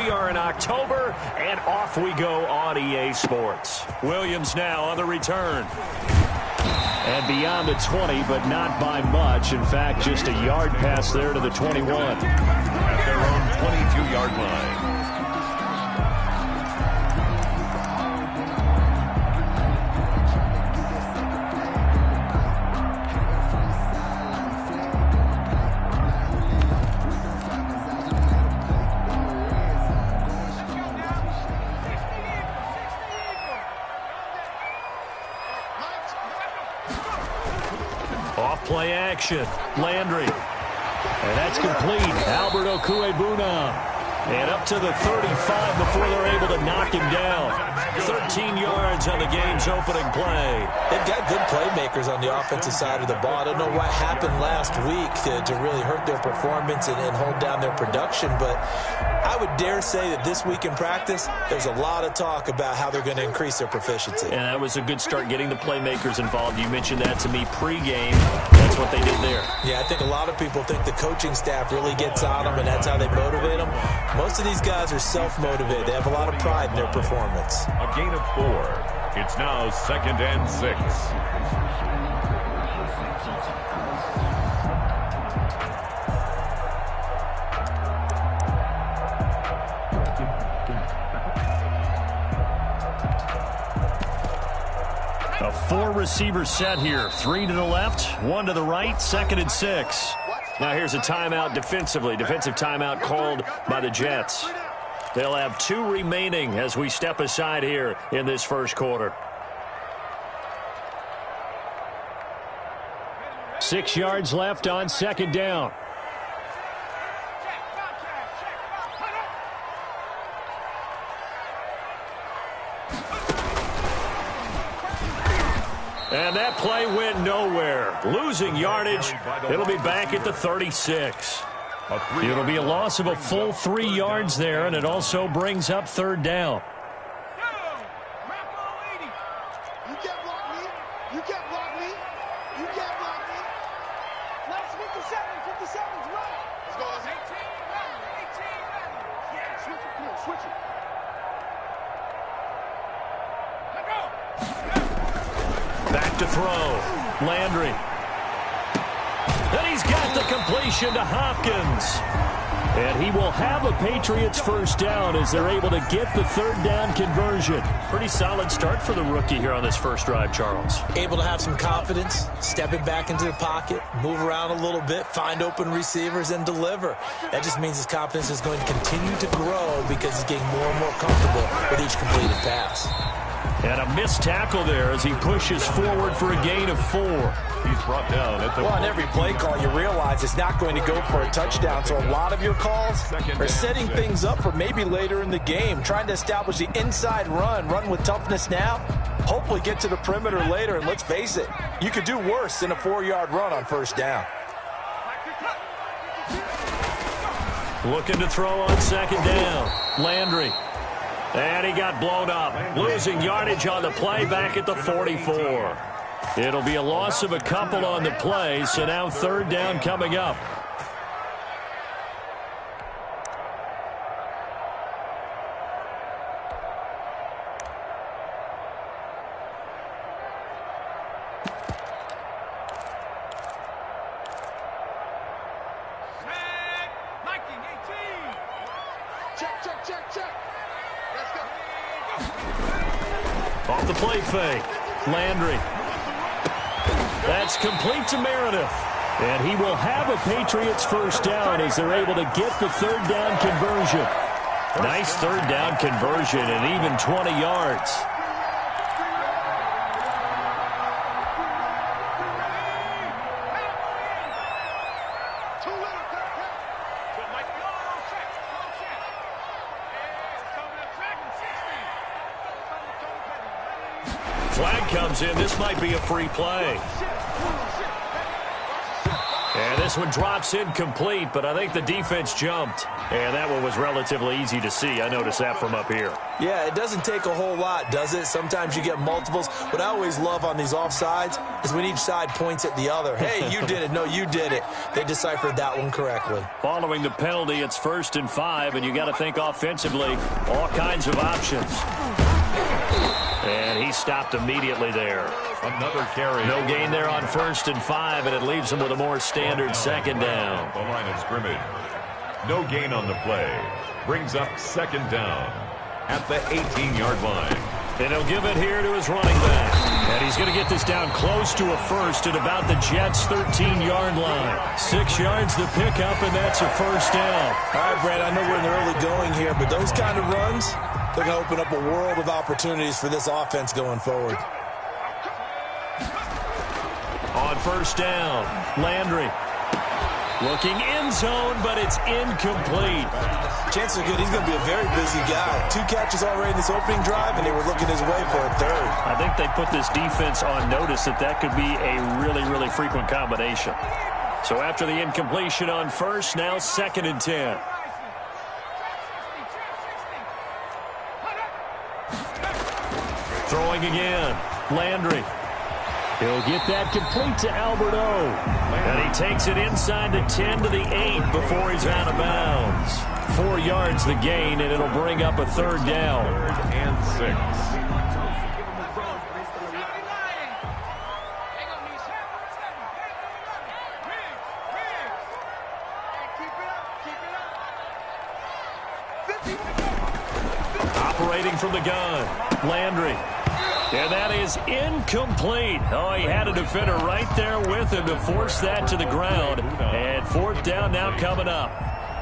We are in October, and off we go on EA Sports. Williams now on the return. And beyond the 20, but not by much. In fact, just a yard pass there to the 21. At their own 22-yard line. Play action. Landry. And that's complete. Albert Okuebuna. And up to the 35 before they're able to knock him down. 13 yards on the game's opening play. They've got good playmakers on the offensive side of the ball. I don't know what happened last week to really hurt their performance and hold down their production, but I would dare say that this week in practice, there's a lot of talk about how they're going to increase their proficiency. And that was a good start getting the playmakers involved. You mentioned that to me pregame. That's what they did there. Yeah, I think a lot of people think the coaching staff really gets on them, and that's how they motivate them. Most of these guys are self-motivated. They have a lot of pride in their performance. A gain of 4. It's now 2nd and 6. A 4-receiver set here. 3 to the left, 1 to the right, 2nd and 6. Now here's a timeout defensively. Defensive timeout called by the Jets. They'll have 2 remaining as we step aside here in this first quarter. 6 yards left on 2nd down. And that play went nowhere. Losing yardage. It'll be back at the 36. It'll be a loss of a full 3 yards there, and it also brings up 3rd down. You can't block me. You can't block me. You can't block me. Let's 57. 57's right. Let's go. 18. Yeah, switch it. Come on, switch it. Back to throw. Landry. And he's got the completion to Hopkins. And he will have a Patriots first down as they're able to get the 3rd down conversion. Pretty solid start for the rookie here on this first drive, Charles. Able to have some confidence, stepping back into the pocket, move around a little bit, find open receivers, and deliver. That just means his confidence is going to continue to grow because he's getting more and more comfortable with each completed pass. And a missed tackle there as he pushes forward for a gain of 4. He's brought down at the... Well, on every play call, you realize it's not going to go for a touchdown, so a lot of your calls are setting things up for maybe later in the game, trying to establish the inside run with toughness now, hopefully get to the perimeter later, and let's face it, you could do worse than a 4-yard run on 1st down. Looking to throw on 2nd down. Landry. And he got blown up. Losing yardage on the play back at the 44. It'll be a loss of a couple on the play, so now 3rd down coming up. Off the play fake. Landry. That's complete to Meredith. And he will have a Patriots first down as they're able to get the 3rd down conversion. Nice 3rd down conversion and even 20 yards. Flag comes in. This might be a free play. And And this one drops incomplete, but I think the defense jumped. And that one was relatively easy to see. I noticed that from up here. Yeah, it doesn't take a whole lot, does it? Sometimes you get multiples. What I always love on these offsides is when each side points at the other. Hey, you did it. No, you did it. They deciphered that one correctly. Following the penalty, it's 1st and 5, and you got to think offensively, all kinds of options. And he stopped immediately there. Another carry. No gain there on 1st and 5, and it leaves him with a more standard 2nd down. The line of scrimmage. No gain on the play. Brings up 2nd down at the 18-yard line. And he'll give it here to his running back. And he's going to get this down close to a first at about the Jets' 13-yard line. 6 yards the pickup, and that's a 1st down. All right, Brad, I know we're in the early going here, but those kind of runs, they're going to open up a world of opportunities for this offense going forward. On 1st down, Landry. Looking end zone, but it's incomplete. Chances are good he's going to be a very busy guy. 2 catches already in this opening drive, and they were looking his way for a 3rd. I think they put this defense on notice that could be a really, really frequent combination. So after the incompletion on 1st, now 2nd and 10. Throwing again, Landry. He'll get that complete to Alberto. And he takes it inside the 10 to the 8 before he's out of bounds. 4 yards the gain, and it'll bring up a 3rd down. 3rd and 6. Operating from the gun, Landry. And that is incomplete. Oh, he had a defender right there with him to force that to the ground. And 4th down now coming up.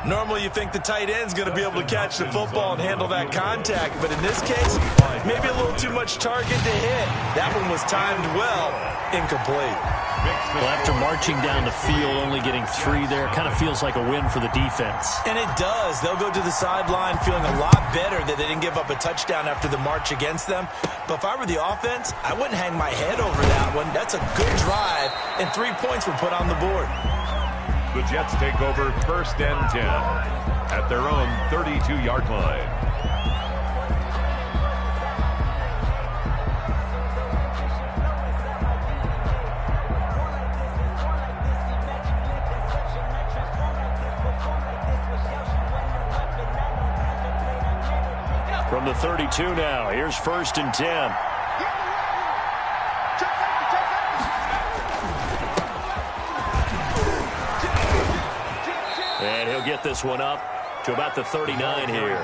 Normally you think the tight end's going to be able to catch the football and handle that contact, but in this case, maybe a little too much target to hit. That one was timed well, incomplete. Well, after marching down the field, only getting 3 there, kind of feels like a win for the defense. And it does. They'll go to the sideline feeling a lot better that they didn't give up a touchdown after the march against them. But if I were the offense, I wouldn't hang my head over that one. That's a good drive, and 3 points were put on the board. The Jets take over 1st and 10 at their own 32-yard line. From the 32 now, here's 1st and 10. And he'll get this one up to about the 39 here.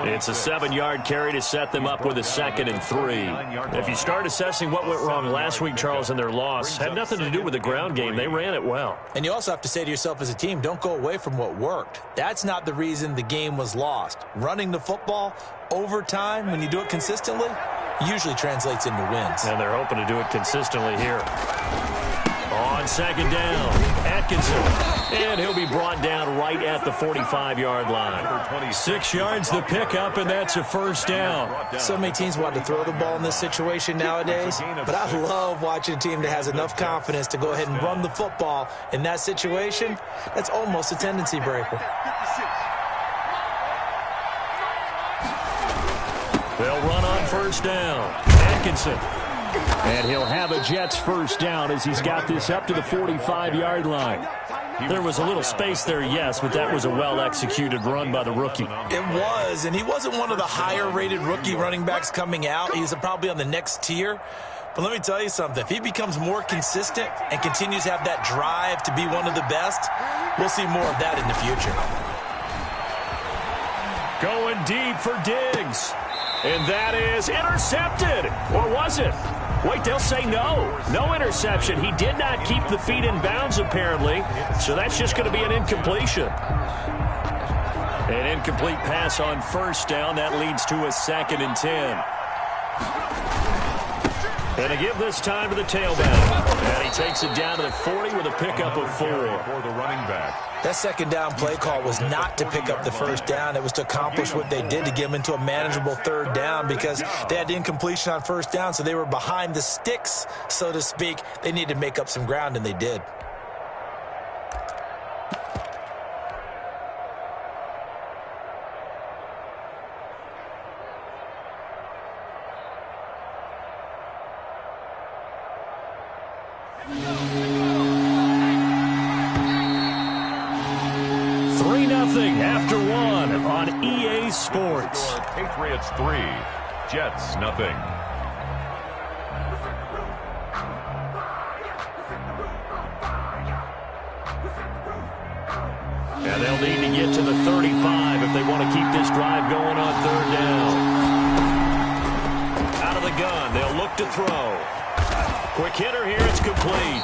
It's a 7-yard carry to set them up with a 2nd and 3. If you start assessing what went wrong last week, Charles, in their loss, had nothing to do with the ground game. They ran it well. And you also have to say to yourself as a team, don't go away from what worked. That's not the reason the game was lost. Running the football over time, when you do it consistently, usually translates into wins. And they're hoping to do it consistently here. On 2nd down, Atkinson. And he'll be brought down right at the 45-yard line. 6 yards the pickup, and that's a 1st down. So many teams want to throw the ball in this situation nowadays, but I love watching a team that has enough confidence to go ahead and run the football. In that situation, that's almost a tendency breaker. They'll run on 1st down. Atkinson. And he'll have a Jets 1st down as he's got this up to the 45-yard line. There was a little space there, yes, but that was a well-executed run by the rookie. It was, and he wasn't one of the higher-rated rookie running backs coming out. He's probably on the next tier. But let me tell you something. If he becomes more consistent and continues to have that drive to be one of the best, we'll see more of that in the future. Going deep for Diggs. And that is intercepted. Or was it? Wait, they'll say no. No interception. He did not keep the feet in bounds, apparently. So that's just going to be an incompletion. An incomplete pass on 1st down. That leads to a 2nd and 10. And to give this time to the tailback. And he takes it down to the 40 with a pickup of 4. For the running back. That 2nd down play call was not to pick up the 1st down. It was to accomplish what they did to get them into a manageable 3rd down because they had the incompletion on 1st down, so they were behind the sticks, so to speak. They needed to make up some ground, and they did. after one on EA Sports. Patriots 3, Jets nothing. And they'll need to get to the 35 if they want to keep this drive going on third down. Out of the gun, they'll look to throw. Quick hitter here, it's complete.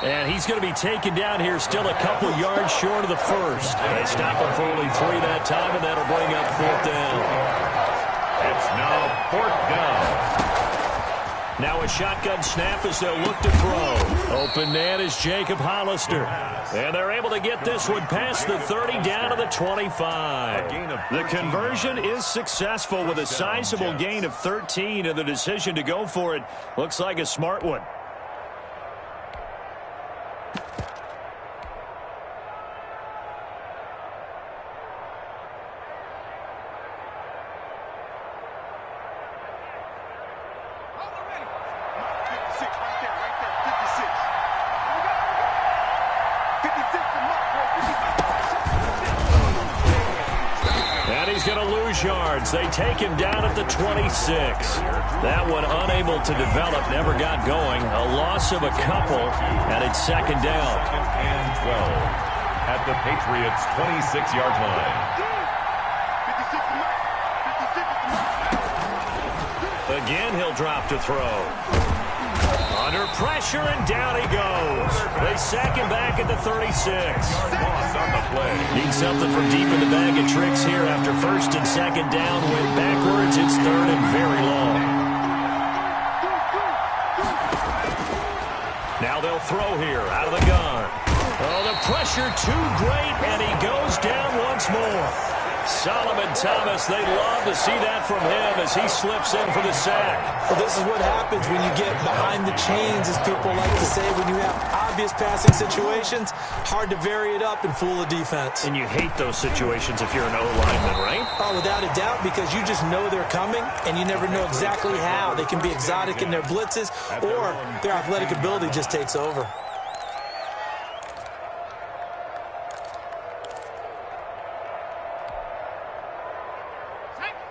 And he's going to be taken down here still a couple yards short of the first. They stop him for only 3 that time, and that'll bring up fourth down. It's now fourth down. Now a shotgun snap as they'll look to throw. Open man is Jacob Hollister. And they're able to get this one past the 30 down to the 25. The conversion is successful with a sizable gain of 13, and the decision to go for it looks like a smart one. Yards. They take him down at the 26. That one unable to develop, never got going. A loss of a couple, and it's second down. And 12 at the Patriots' 26-yard line. Again, he'll drop to throw. Under pressure, and down he goes. They sack him back at the 36. Loss on the play. Need something from deep in the bag of tricks here after first and second down. Went backwards. It's third and very long. Now they'll throw here out of the gun. Oh, the pressure too great, and he goes down once more. Solomon Thomas, they love to see that from him as he slips in for the sack. Well, this is what happens when you get behind the chains, as people like to say. When you have obvious passing situations, hard to vary it up and fool the defense. And you hate those situations if you're an O-lineman, right? Oh, without a doubt, because you just know they're coming, and you never know exactly how. They can be exotic in their blitzes, or their athletic ability just takes over.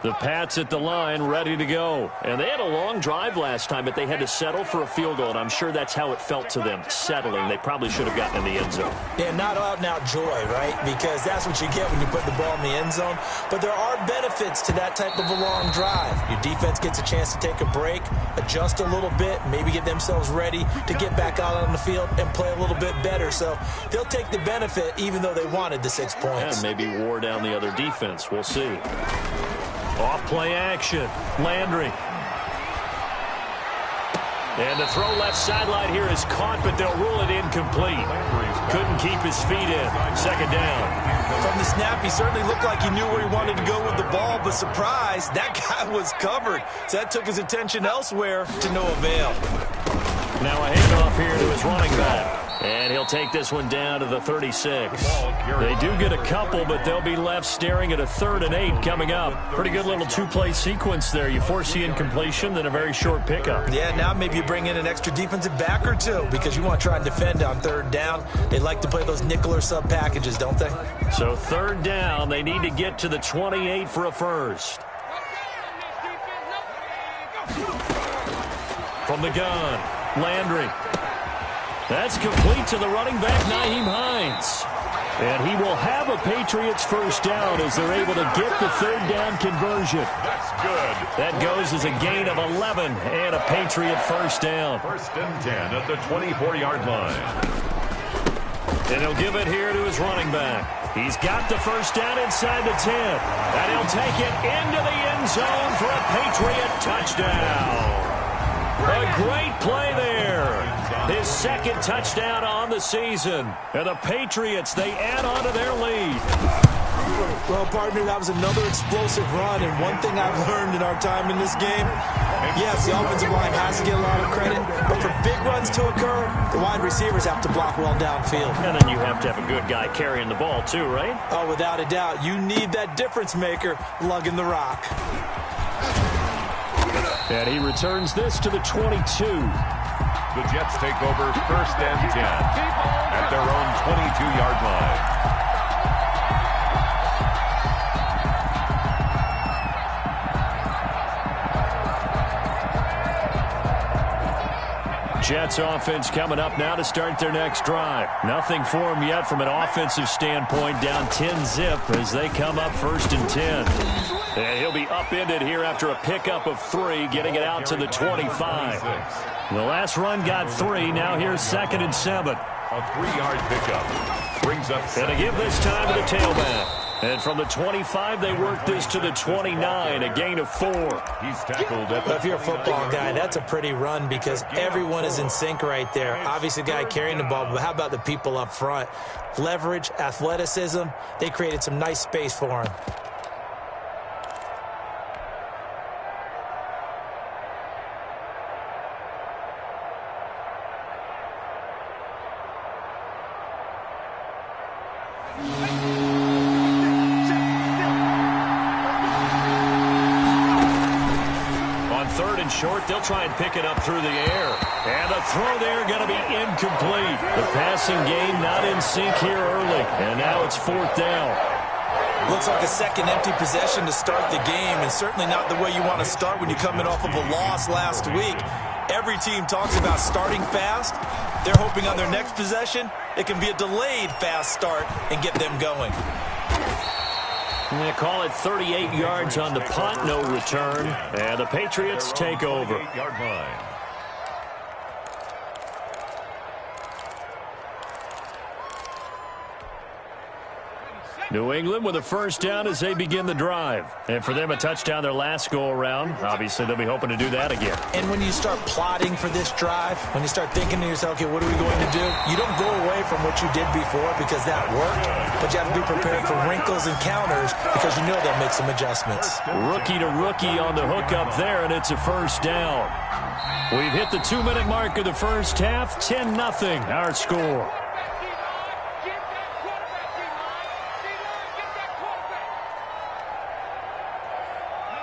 The Pats at the line, ready to go. And they had a long drive last time, but they had to settle for a field goal, and I'm sure that's how it felt to them, settling. They probably should have gotten in the end zone. Yeah, not out-and-out joy, right? Because that's what you get when you put the ball in the end zone. But there are benefits to that type of a long drive. Your defense gets a chance to take a break, adjust a little bit, maybe get themselves ready to get back out on the field and play a little bit better. So they'll take the benefit even though they wanted the 6 points. And maybe wore down the other defense. We'll see. Off play action. Landry. And the throw left sideline here is caught, but they'll rule it incomplete. Couldn't keep his feet in. Second down. From the snap, he certainly looked like he knew where he wanted to go with the ball, but surprise, that guy was covered. So that took his attention elsewhere to no avail. Now a handoff here to his running back. And he'll take this one down to the 36. They do get a couple, but they'll be left staring at a 3rd and 8 coming up. Pretty good little two-play sequence there. You force the incompletion, then a very short pickup. Yeah, now maybe you bring in an extra defensive back or two because you want to try and defend on 3rd down. They like to play those nickel or sub packages, don't they? So 3rd down, they need to get to the 28 for a first. From the gun, Landry. That's complete to the running back, Nyheim Hines. And he will have a Patriots first down as they're able to get the 3rd down conversion. That's good. That goes as a gain of 11 and a Patriot first down. 1st and 10 at the 24-yard line. And he'll give it here to his running back. He's got the first down inside the 10. And he'll take it into the end zone for a Patriot touchdown. A great play there. His 2nd touchdown on the season. And the Patriots, they add on to their lead. Well, partner, that was another explosive run. And one thing I've learned in our time in this game, yes, the offensive line has to get a lot of credit. But for big runs to occur, the wide receivers have to block well downfield. And then you have to have a good guy carrying the ball too, right? Oh, without a doubt. You need that difference maker lugging the rock. And he returns this to the 22. The Jets take over 1st and 10 at their own 22-yard line. Jets offense coming up now to start their next drive. Nothing for them yet from an offensive standpoint. Down 10-zip as they come up 1st and 10. And he'll be upended here after a pickup of 3, getting it out to the 25. The last run got 3. Now here's 2nd and 7. A 3-yard pickup brings up. And to give this time to the tailback. And from the 25, they work this to the 29, a gain of 4. He's tackled at the If you're a football guy, that's a pretty run because everyone is in sync right there. Obviously, the guy carrying the ball, but how about the people up front? Leverage, athleticism, they created some nice space for him. Short, they'll try and pick it up through the air. And the throw there going to be incomplete. The passing game not in sync here early. And now it's 4th down. Looks like a second empty possession to start the game, and certainly not the way you want to start when you're coming off of a loss last week. Every team talks about starting fast. They're hoping on their next possession, it can be a delayed fast start and get them going. They call it 38 yards on the punt, no return. And the Patriots take over. 8-yard line. New England with a 1st down as they begin the drive. And for them, a touchdown their last go-around. Obviously, they'll be hoping to do that again. And when you start plotting for this drive, when you start thinking to yourself, okay, what are we going to do? You don't go away from what you did before because that worked, but you have to be prepared for wrinkles and counters because you know they'll make some adjustments. Rookie to rookie on the hook up there, and it's a 1st down. We've hit the 2-minute mark of the first half. 10-0 our score.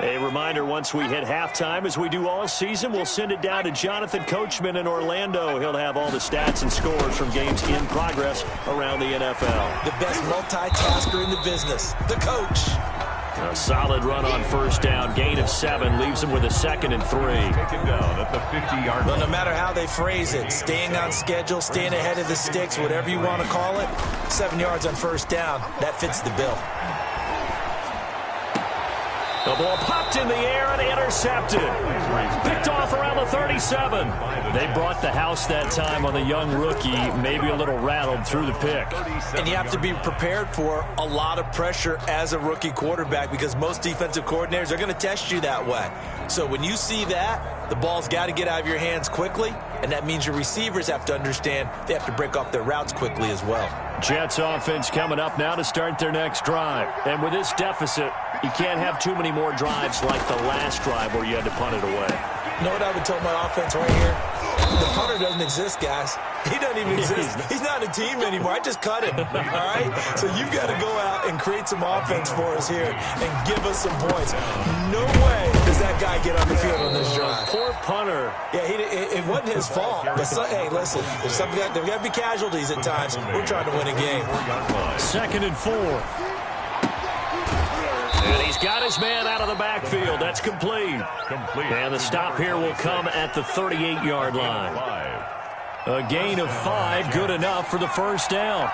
A reminder, once we hit halftime, as we do all season, we'll send it down to Jonathan Coachman in Orlando. He'll have all the stats and scores from games in progress around the NFL. The best multitasker in the business, the coach. A solid run on 1st down. Gain of 7 leaves him with a 2nd and 3. Taken down at the 50-yard line. Well, no matter how they phrase it, staying on schedule, staying ahead of the sticks, whatever you want to call it, 7 yards on 1st down, that fits the bill. The ball popped in the air and intercepted. Picked off around the 37. They brought the house that time on the young rookie, maybe a little rattled through the pick. And you have to be prepared for a lot of pressure as a rookie quarterback because most defensive coordinators are going to test you that way. So when you see that, the ball's got to get out of your hands quickly, and that means your receivers have to understand they have to break off their routes quickly as well. Jets offense coming up now to start their next drive. And with this deficit, you can't have too many more drives like the last drive where you had to punt it away. You know what I would tell my offense right here? The punter doesn't exist, guys. He doesn't even exist. He's not a team anymore. I just cut him, all right? So you've got to go out and create some offense for us here and give us some points. No way does that guy get on the field on this drive. Poor punter. Yeah, it wasn't his fault. But hey, listen, there's got to be casualties at times. We're trying to win a game. 2nd and 4. And he's got his man out of the backfield. That's complete. And the stop here will come at the 38-yard line. A gain of 5, good enough for the 1st down.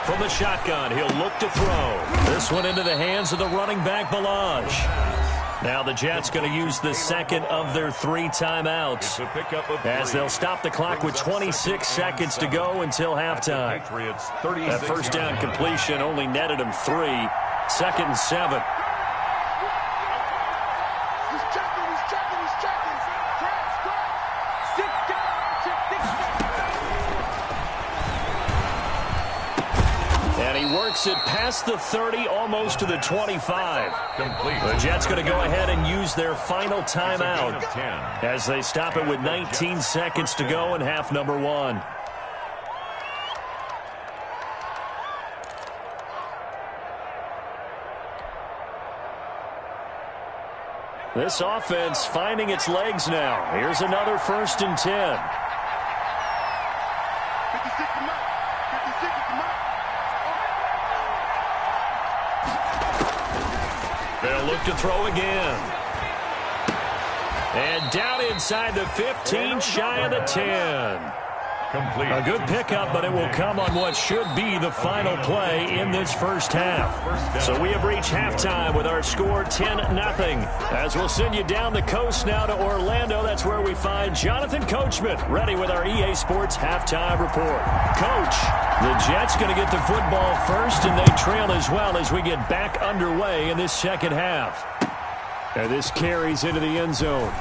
From the shotgun, he'll look to throw. This one into the hands of the running back, Balaj. Now the Jets going to use the 2nd of their 3 timeouts as they'll stop the clock with 26 seconds to go until halftime. That 1st down completion only netted him 3. 2nd and 7. He's checking. Sit down. And he works it past the 30, almost to the 25. The Jets going to go ahead and use their final timeout as they stop it with 19 seconds to go in half number 1. This offense finding its legs now. Here's another 1st and 10. They'll look to throw again. And down inside the 15, shy of the 10. Complete. A good pickup, but it will come on what should be the final play in this first half. So we have reached halftime with our score 10-0. As we'll send you down the coast now to Orlando, that's where we find Jonathan Coachman ready with our EA Sports halftime report. Coach, the Jets going to get the football first, and they trail as well as we get back underway in this second half. And this carries into the end zone.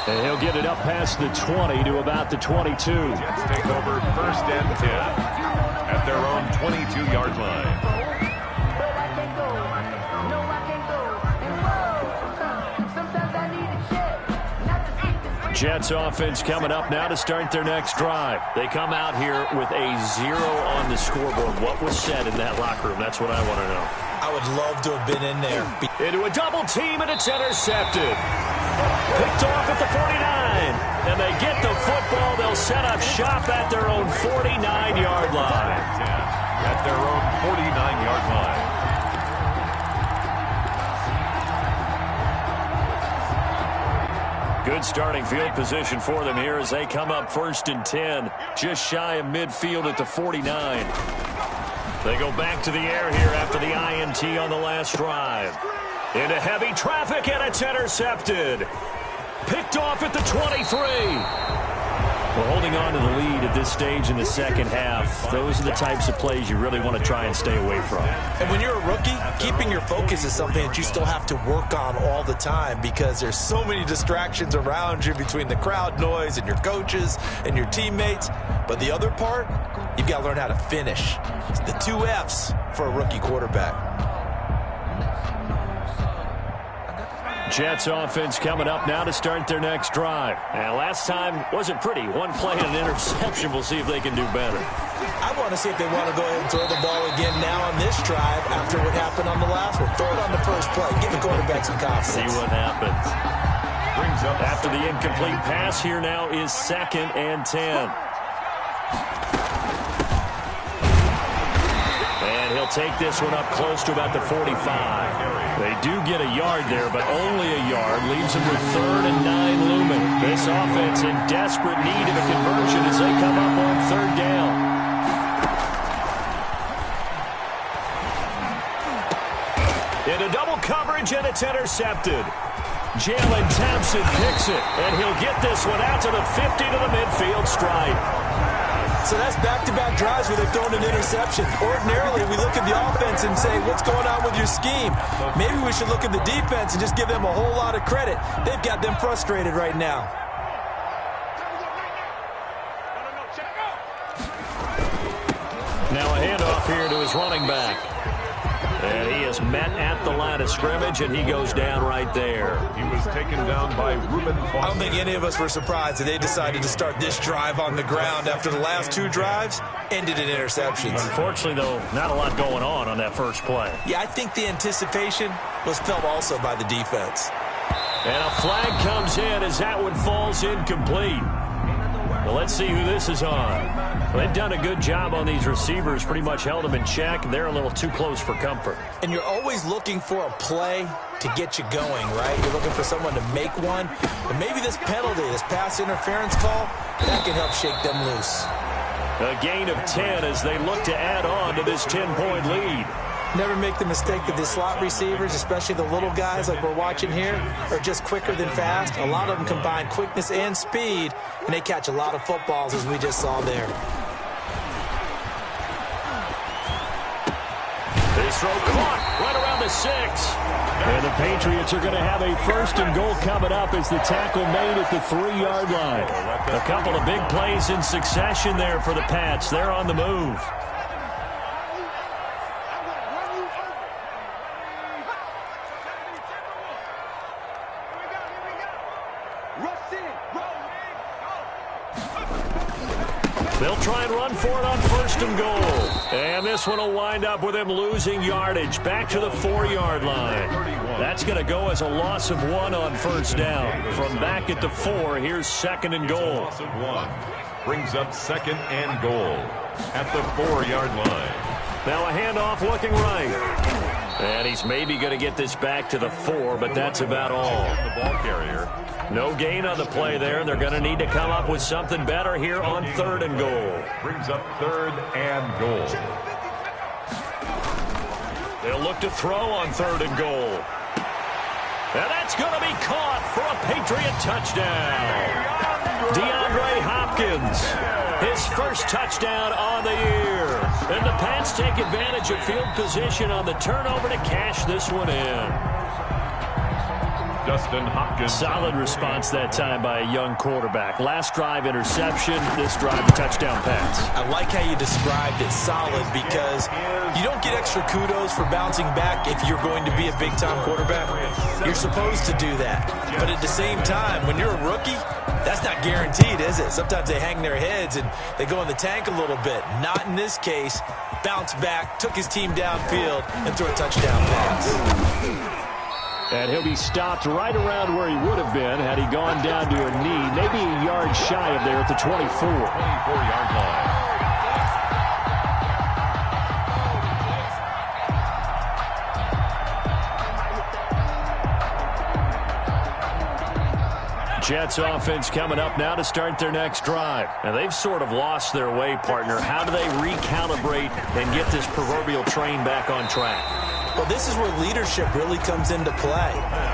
And he'll get it up past the 20 to about the 22. Jets take over first and 10 at their own 22-yard line. Jets offense coming up now to start their next drive. They come out here with a 0 on the scoreboard. What was said in that locker room? That's what I want to know. I would love to have been in there. Into a double team, and it's intercepted. Picked off at the 49. And they get the football. They'll set up shop at their own 49-yard line. At their own 49-yard line. Good starting field position for them here as they come up first and 10. Just shy of midfield at the 49. They go back to the air here after the INT on the last drive. Into heavy traffic, and it's intercepted. Picked off at the 23. Well, holding on to the lead at this stage in the second half, those are the types of plays you really want to try and stay away from. And when you're a rookie, keeping your focus is something that you still have to work on all the time because there's so many distractions around you between the crowd noise and your coaches and your teammates. But the other part, you've got to learn how to finish. It's the 2 F's for a rookie quarterback. Jets offense coming up now to start their next drive. And last time wasn't pretty. One play and an interception. We'll see if they can do better. I want to see if they want to go ahead and throw the ball again now on this drive after what happened on the last one. Throw it on the first play. Give the quarterback some confidence. See what happens. Brings up after the incomplete pass here now is 2nd and 10. And he'll take this one up close to about the 45. They do get a yard there, but only a yard. Leaves them with 3rd and 9 looming. This offense in desperate need of a conversion as they come up on 3rd down. Into double coverage, and it's intercepted. Jalen Thompson picks it, and he'll get this one out to the 50 to the midfield stripe. So that's back-to-back drives where they've thrown an interception. Ordinarily, we look at the offense and say, what's going on with your scheme? Maybe we should look at the defense and just give them a whole lot of credit. They've got them frustrated right now. Now a handoff here to his running back. And he is met at the line of scrimmage, and he goes down right there. He was taken down by Reuben Foster. I don't think any of us were surprised that they decided to start this drive on the ground after the last 2 drives ended in interceptions. Unfortunately, though, not a lot going on that first play. Yeah, I think the anticipation was felt also by the defense. And a flag comes in as that one falls incomplete. Well, let's see who this is on. Well, they've done a good job on these receivers, pretty much held them in check. They're a little too close for comfort. And you're always looking for a play to get you going, right? You're looking for someone to make one. And maybe this penalty, this pass interference call, that can help shake them loose. A gain of 10 as they look to add on to this 10-point lead. Never make the mistake that the slot receivers, especially the little guys like we're watching here, are just quicker than fast. A lot of them combine quickness and speed, and they catch a lot of footballs, as we just saw there. This throw caught right around the 6. And the Patriots are going to have a 1st and goal coming up as the tackle made at the 3-yard line. A couple of big plays in succession there for the Pats. They're on the move. They'll try and run for it on 1st and goal. And this one will wind up with him losing yardage back to the 4-yard line. That's going to go as a loss of 1 on 1st down. From back at the 4, here's 2nd and goal. Loss of 1 brings up 2nd and goal at the 4-yard line. Now a handoff looking right. And he's maybe going to get this back to the 4, but that's about all. The ball carrier. No gain on the play there, and they're going to need to come up with something better here on 3rd and goal. Brings up 3rd and goal. They'll look to throw on 3rd and goal. And that's going to be caught for a Patriot touchdown. DeAndre Hopkins, his first touchdown on the year. And the Pats take advantage of field position on the turnover to cash this one in. Justin Hopkins. Solid response that time by a young quarterback. Last drive interception, this drive touchdown pass. I like how you described it, solid, because you don't get extra kudos for bouncing back if you're going to be a big-time quarterback. You're supposed to do that. But at the same time, when you're a rookie, that's not guaranteed, is it? Sometimes they hang their heads and they go in the tank a little bit. Not in this case. Bounced back, took his team downfield, and threw a touchdown pass. And he'll be stopped right around where he would have been had he gone down to a knee, maybe a yard shy of there at the 24. 24-yard line. Jets offense coming up now to start their next drive. And they've sort of lost their way, partner. How do they recalibrate and get this proverbial train back on track? Well, this is where leadership really comes into play.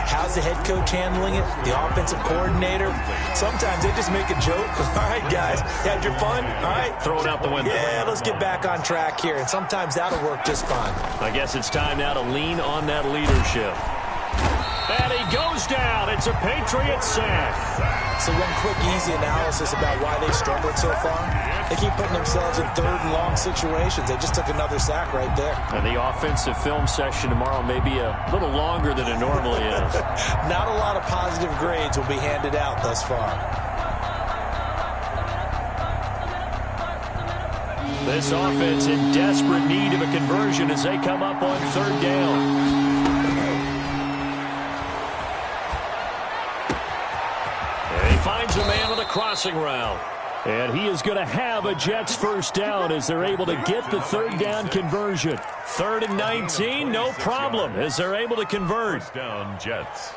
How's the head coach handling it? The offensive coordinator? Sometimes they just make a joke. All right, guys, had your fun? All right. Throw it out the window. Yeah, let's get back on track here. And sometimes that'll work just fine. I guess it's time now to lean on that leadership. And he goes down. It's a Patriot sack. So one quick, easy analysis about why they've struggled so far. They keep putting themselves in 3rd and long situations. They just took another sack right there. And the offensive film session tomorrow may be a little longer than it normally is. Not a lot of positive grades will be handed out thus far. This offense in desperate need of a conversion as they come up on 3rd down. Finds a man on the crossing route. And he is going to have a Jets first down as they're able to get the 3rd down conversion. 3rd and 19, no problem as they're able to convert. First down, Jets.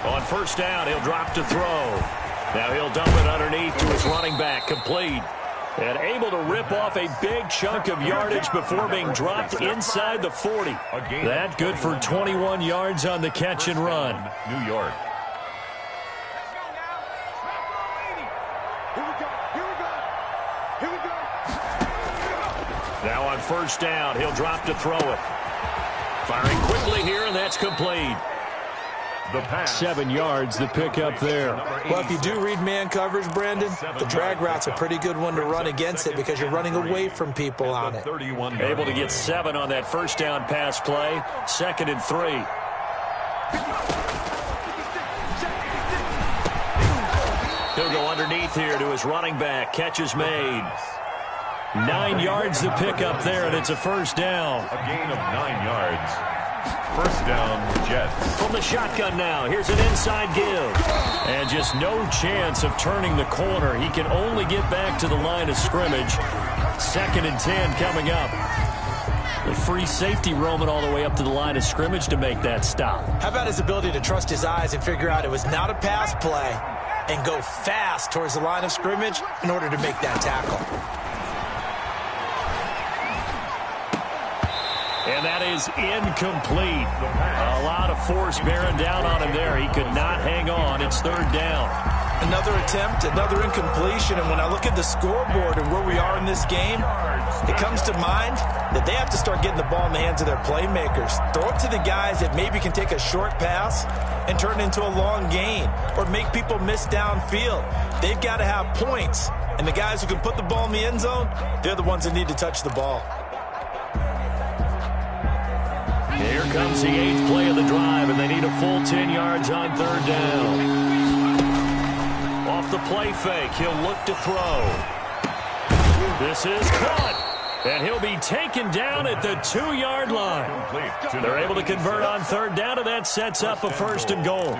On 1st down, he'll drop to throw. Now he'll dump it underneath to his running back, complete. And able to rip off a big chunk of yardage before being dropped inside the 40. That good for 21 yards on the catch and run. New York. Now on 1st down, he'll drop to throw it. Firing quickly here, and that's complete. The pass. 7 yards, the pickup there. Well, if you do read man coverage, Brandon, the drag route's a pretty good one to run against it because you're running away from people on it. Able to get 7 on that 1st down pass play. 2nd and 3. He'll go underneath here to his running back. Catch is made. 9 yards the pickup there, and it's a 1st down. A gain of 9 yards. 1st down, Jets. From the shotgun now, here's an inside give. And just no chance of turning the corner. He can only get back to the line of scrimmage. 2nd and 10 coming up. The free safety roaming all the way up to the line of scrimmage to make that stop. How about his ability to trust his eyes and figure out it was not a pass play and go fast towards the line of scrimmage in order to make that tackle. And that is incomplete. A lot of force bearing down on him there. He could not hang on. It's 3rd down. Another attempt, another incompletion. And when I look at the scoreboard and where we are in this game, it comes to mind that they have to start getting the ball in the hands of their playmakers. Throw it to the guys that maybe can take a short pass and turn it into a long gain or make people miss downfield. They've got to have points. And the guys who can put the ball in the end zone, they're the ones that need to touch the ball. Here comes the 8th play of the drive, and they need a full 10 yards on 3rd down. Off the play fake, he'll look to throw. This is caught. And he'll be taken down at the 2-yard line. They're able to convert on third down, and that sets up a 1st and goal.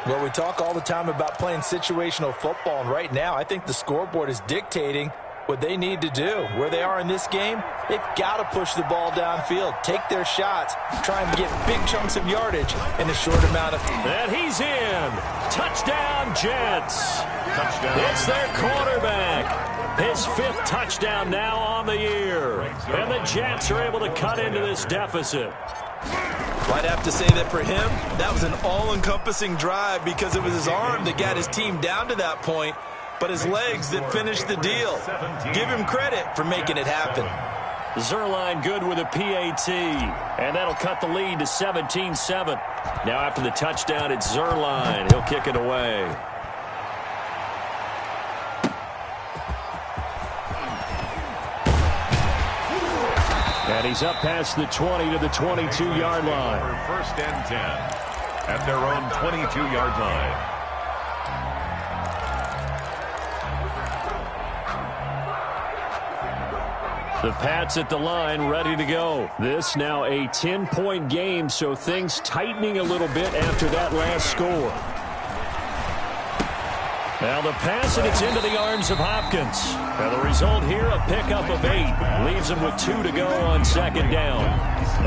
Well, we talk all the time about playing situational football, and right now I think the scoreboard is dictating what they need to do. Where they are in this game, they've got to push the ball downfield, take their shots, try and get big chunks of yardage in a short amount of time. And he's in. Touchdown, Jets. Touchdown. It's their quarterback. His 5th touchdown now on the year. And the Jets are able to cut into this deficit. I'd have to say that for him, that was an all-encompassing drive because it was his arm that got his team down to that point, but his legs that finished the deal. Give him credit for making it happen. Zerline good with a PAT, and that'll cut the lead to 17-7. Now after the touchdown, it's Zerline. He'll kick it away. And he's up past the 20 to the 22-yard line. 1st and 10 at their own 22-yard line. The Pats at the line, ready to go. This now a 10-point game, so things tightening a little bit after that last score. Now the pass, and it's into the arms of Hopkins. Now the result here, a pickup of 8. Leaves him with 2 to go on 2nd down.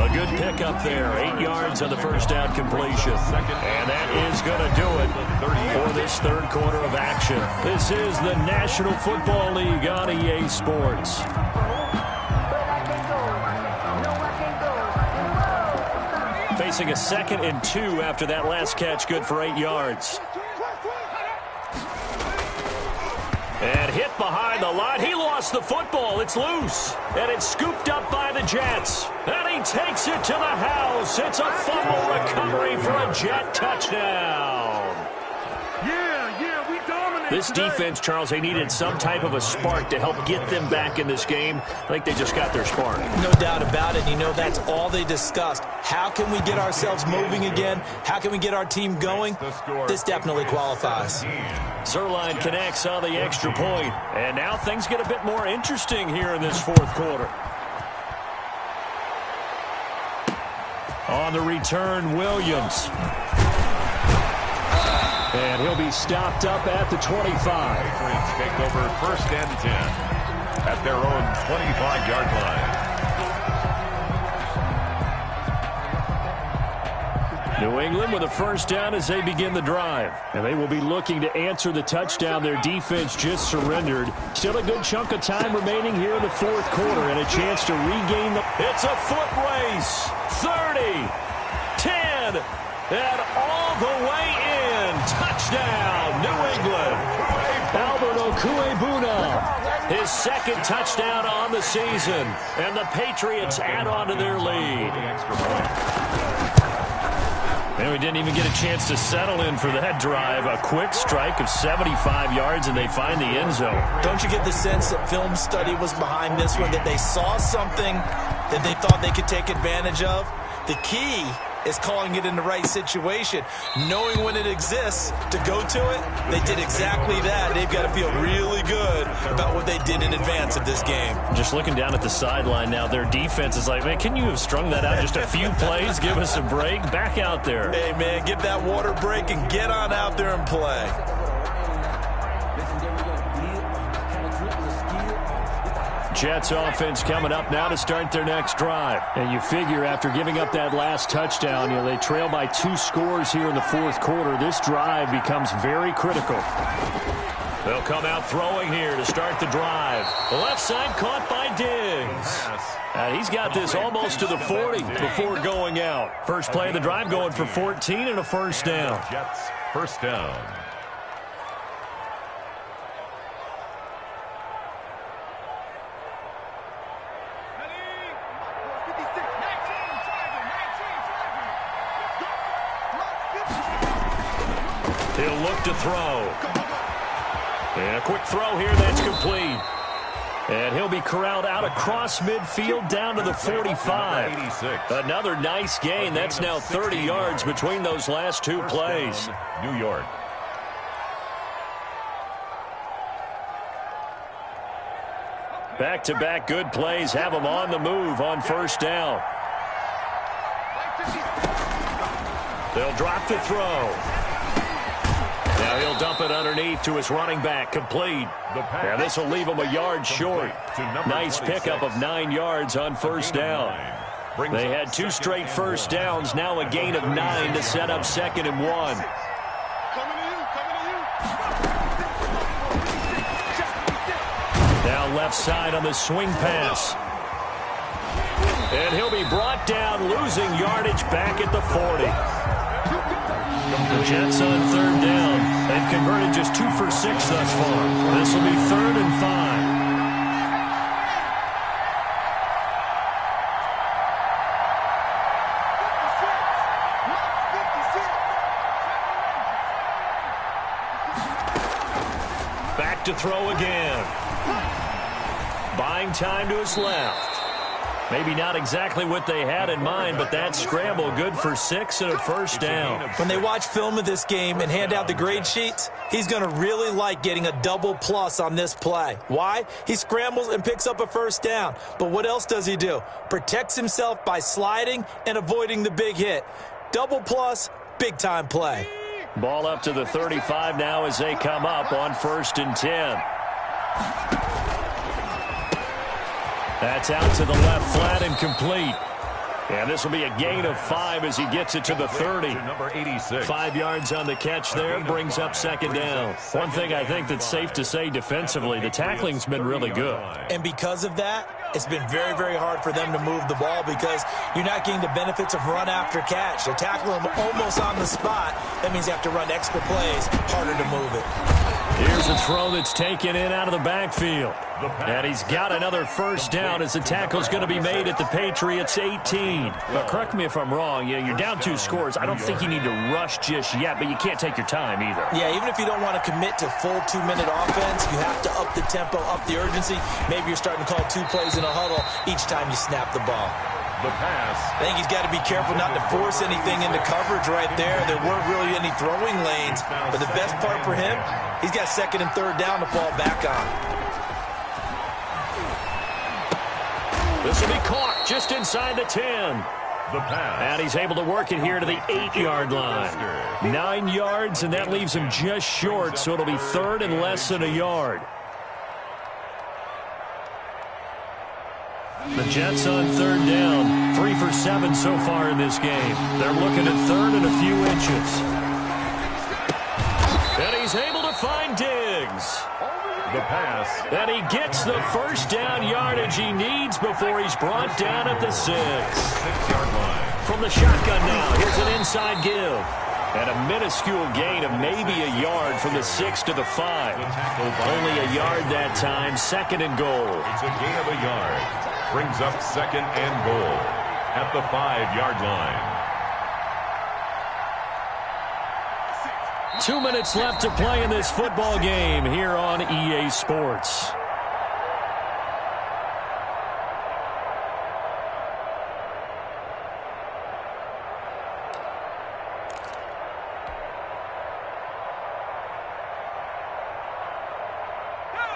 A good pickup there. 8 yards on the 1st down completion. And that is going to do it for this 3rd quarter of action. This is the National Football League on EA Sports. Facing a 2nd and 2 after that last catch, good for 8 yards. And hit behind the line. He lost the football. It's loose. And it's scooped up by the Jets. And he takes it to the house. It's a fumble recovery for a Jet touchdown. Yeah, we dominate. This defense, Charles, they needed some type of a spark to help get them back in this game. I think they just got their spark. No doubt about it. You know, that's all they discussed. How can we get ourselves moving again? How can we get our team going? This definitely qualifies. Zerline connects on the extra point. And now things get a bit more interesting here in this 4th quarter. On the return, Williams. And he'll be stopped up at the 25. Patriots take over 1st and 10 at their own 25-yard line. New England with a 1st down as they begin the drive. And they will be looking to answer the touchdown their defense just surrendered. Still a good chunk of time remaining here in the 4th quarter and a chance to regain the... It's a foot race. 30, 10, and all the way in. Touchdown, New England. Albert Okuebuna, his 2nd touchdown on the season. And the Patriots add on to their lead. And we didn't even get a chance to settle in for that drive. A quick strike of 75 yards, and they find the end zone. Don't you get the sense that film study was behind this one, that they saw something that they thought they could take advantage of? The key is calling it in the right situation, knowing when it exists to go to it. They did exactly that. They've got to feel really good about what they did in advance of this game. Just looking down at the sideline now, their defense is like, man, can you have strung that out just a few plays? Give us a break. Back out there. Hey, man, give that water break and get on out there and play. Jets offense coming up now to start their next drive. And you figure after giving up that last touchdown, they trail by 2 scores here in the 4th quarter. This drive becomes very critical. They'll come out throwing here to start the drive. The left side caught by Diggs. He's got this almost to the 40 before going out. First play of the drive going for 14 and a 1st down. Jets 1st down. He'll look to throw. And a quick throw here that's complete. And he'll be corralled out across midfield down to the 45. Another nice gain. That's now 30 yards between those last 2 plays. New York. Back-to-back good plays have him on the move on first down. They'll drop to throw. Now he'll dump it underneath to his running back, complete. Now this will leave him a yard short. Nice pickup of 9 yards on first down. They had 2 straight first downs, now a gain of 9 to set up 2nd and 1. Now left side on the swing pass. And he'll be brought down, losing yardage back at the 40. The Jets on 3rd down. They've converted just 2 for 6 thus far. This will be 3rd and 5. Back to throw again. Buying time to his left. Maybe not exactly what they had in mind, but that scramble good for 6 and a first down. When they watch film of this game and hand out the grade sheets, he's going to really like getting a double plus on this play. Why? He scrambles and picks up a first down. But what else does he do? Protects himself by sliding and avoiding the big hit. Double plus, big-time play. Ball up to the 35 now as they come up on 1st and 10. That's out to the left flat and complete. And this will be a gain of 5 as he gets it to the 30. 5 yards on the catch there, brings up 2nd down. One thing I think that's safe to say defensively, the tackling's been really good. And because of that, it's been very, very hard for them to move the ball because you're not getting the benefits of run after catch. They tackle him almost on the spot. That means you have to run extra plays, harder to move it. Here's a throw that's taken in out of the backfield. And he's got another first down as the tackle's going to be made at the Patriots 18. But correct me if I'm wrong, you're down 2 scores. I don't think you need to rush just yet, but you can't take your time either. Yeah, even if you don't want to commit to full 2-minute offense, you have to up the tempo, up the urgency. Maybe you're starting to call 2 plays in a huddle each time you snap the ball. The pass. I think he's got to be careful not to force anything into coverage right there. There weren't really any throwing lanes. But the best part for him, he's got 2nd and 3rd down to fall back on. This will be caught just inside the 10. The pass. And he's able to work it here to the 8-yard line. 9 yards, and that leaves him just short, so it'll be 3rd and less than a yard. The Jets on 3rd down. 3 for 7 so far in this game. They're looking at 3rd and a few inches. And he's able to find Diggs. The pass. And he gets the first down yardage he needs before he's brought down at the 6. 6-yard line. From the shotgun now, here's an inside give. And a minuscule gain of maybe a yard from the 6 to the 5. Only a yard that time, 2nd and goal. It's a gain of a yard. Brings up 2nd and goal at the 5-yard line. 2 minutes left to play in this football game here on EA Sports.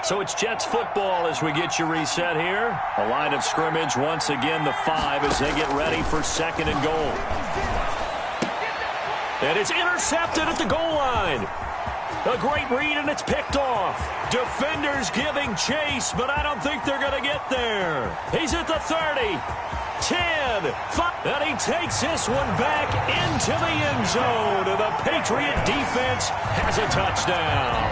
So it's Jets football as we get you reset here. A line of scrimmage once again, the 5 as they get ready for 2nd and goal. And it's intercepted at the goal line. A great read, and it's picked off. Defenders giving chase, but I don't think they're going to get there. He's at the 30, 10, 5, and he takes this one back into the end zone, and the Patriot defense has a touchdown.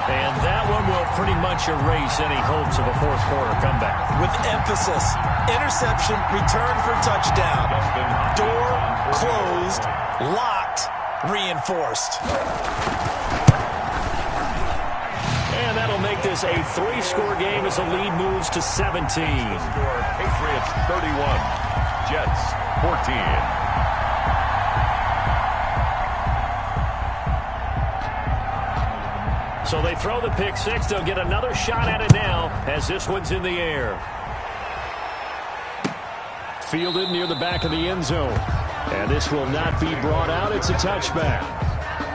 And that one will pretty much erase any hopes of a fourth-quarter comeback. With emphasis, interception, return for touchdown. Door closed, locked, reinforced. And that'll make this a 3-score game as the lead moves to 17. Patriots 31, Jets 14. So they throw the pick 6. They'll get another shot at it now as this one's in the air. Fielded near the back of the end zone. And this will not be brought out. It's a touchback.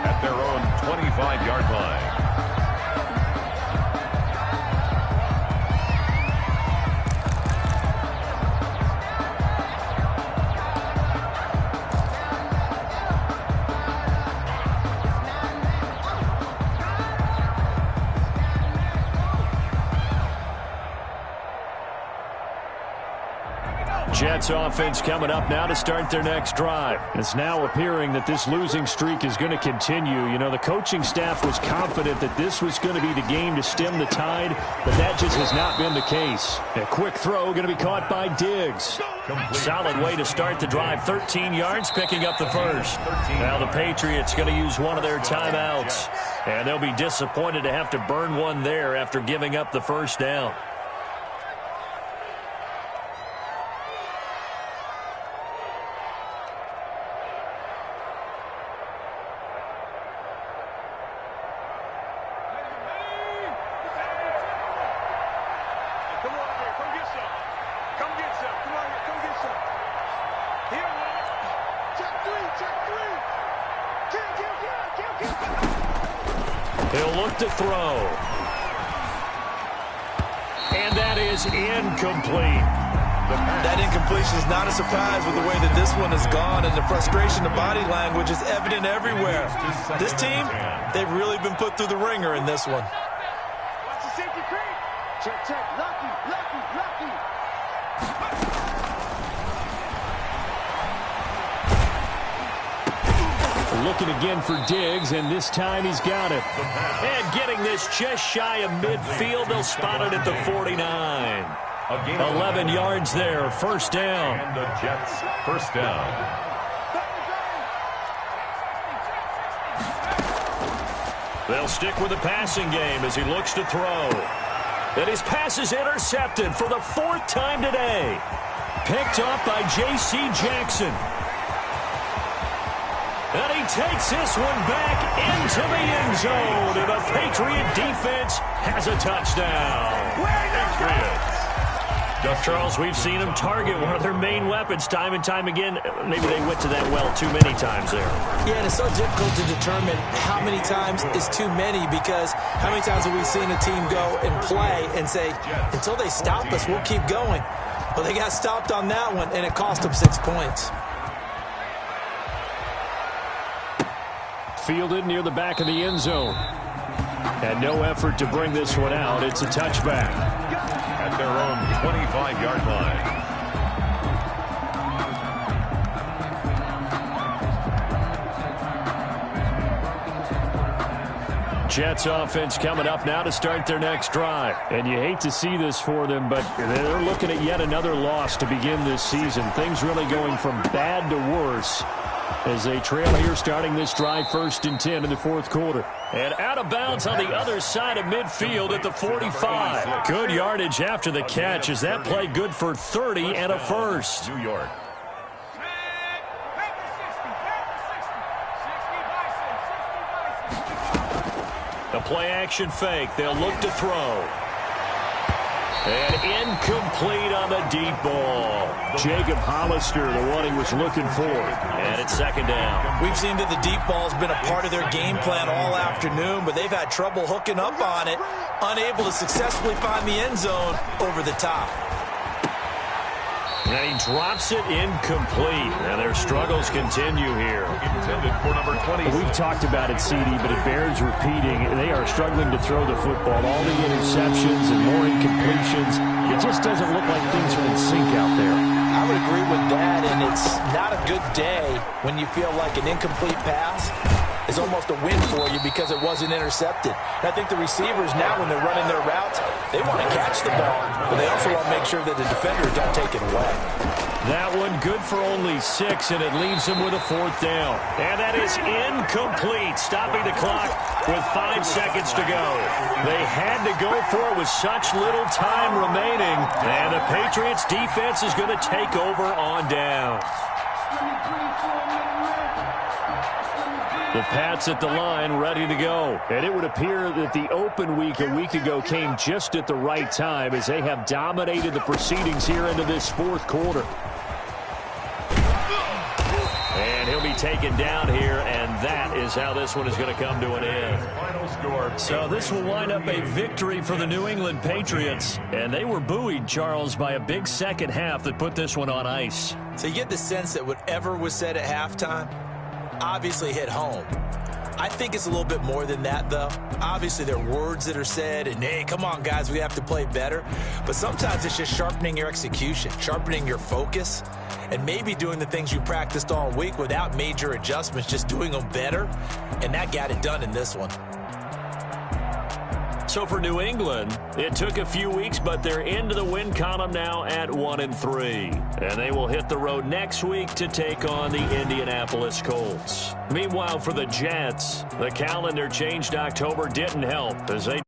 At their own 25-yard line. Jets offense coming up now to start their next drive. It's now appearing that this losing streak is going to continue. You know, the coaching staff was confident that this was going to be the game to stem the tide, but that just has not been the case. A quick throw going to be caught by Diggs. Solid way to start the drive. 13 yards, picking up the first. Now the Patriots going to use one of their timeouts, and they'll be disappointed to have to burn one there after giving up the first down. He'll look to throw. And that is incomplete. That incompletion is not a surprise with the way that this one has gone, and the frustration, the body language is evident everywhere. This team, they've really been put through the ringer in this one. Watch the safety creep. Check, check. Lucky, lucky, lucky. Looking again for Diggs, and this time he's got it. And getting this just shy of midfield. They'll spot it at the 49. 11 yards there, first down. And the Jets, first down. They'll stick with the passing game as he looks to throw. And his pass is intercepted for the fourth time today. Picked off by J.C. Jackson. And he takes this one back into the end zone. And the Patriot defense has a touchdown. Charles, we've seen them target one of their main weapons time and time again. Maybe they went to that well too many times there. Yeah, and it's so difficult to determine how many times is too many, because how many times have we seen a team go and play and say, until they stop us, we'll keep going. Well, they got stopped on that one, and it cost them 6 points. Fielded near the back of the end zone. And no effort to bring this one out. It's a touchback. At their own 25-yard line. Jets offense coming up now to start their next drive. And you hate to see this for them, but they're looking at yet another loss to begin this season. Things really going from bad to worse as they trail here starting this drive, 1st and 10 in the fourth quarter. And out of bounds on the other side of midfield at the 45. Good yardage after the catch as that play good for 30 and a first. New York. The play action fake. They'll look to throw. And incomplete on the deep ball. Jacob Hollister, the one he was looking for. And it's second down. We've seen that the deep ball's been a part of their game plan all afternoon, but they've had trouble hooking up on it, unable to successfully find the end zone over the top. And he drops it incomplete. And their struggles continue here. Intended for number 20. We've talked about it, CD, but it bears repeating. They are struggling to throw the football. All the interceptions and more incompletions. It just doesn't look like things are in sync out there. I would agree with that, and it's not a good day when you feel like an incomplete pass is almost a win for you because it wasn't intercepted. And I think the receivers now, when they're running their routes, they want to catch the ball, but they also want to make sure that the defenders don't take it away. That one good for only 6, and it leaves them with a 4th down. And that is incomplete, stopping the clock with 5 seconds to go. They had to go for it with such little time remaining, and the Patriots defense is going to take over on downs. The Pats at the line, ready to go. And it would appear that the open week a week ago came just at the right time as they have dominated the proceedings here into this fourth quarter. And he'll be taken down here, and that is how this one is going to come to an end. So this will wind up a victory for the New England Patriots. And they were buoyed, Charles, by a big second half that put this one on ice. So you get the sense that whatever was said at halftime obviously hit home. I think it's a little bit more than that, though. Obviously, there are words that are said, and, hey, come on, guys, we have to play better. But sometimes it's just sharpening your execution, sharpening your focus, and maybe doing the things you practiced all week without major adjustments, just doing them better. And that got it done in this one. So for New England, it took a few weeks, but they're into the win column now at 1-3. And they will hit the road next week to take on the Indianapolis Colts. Meanwhile, for the Jets, the calendar changed October didn't help as they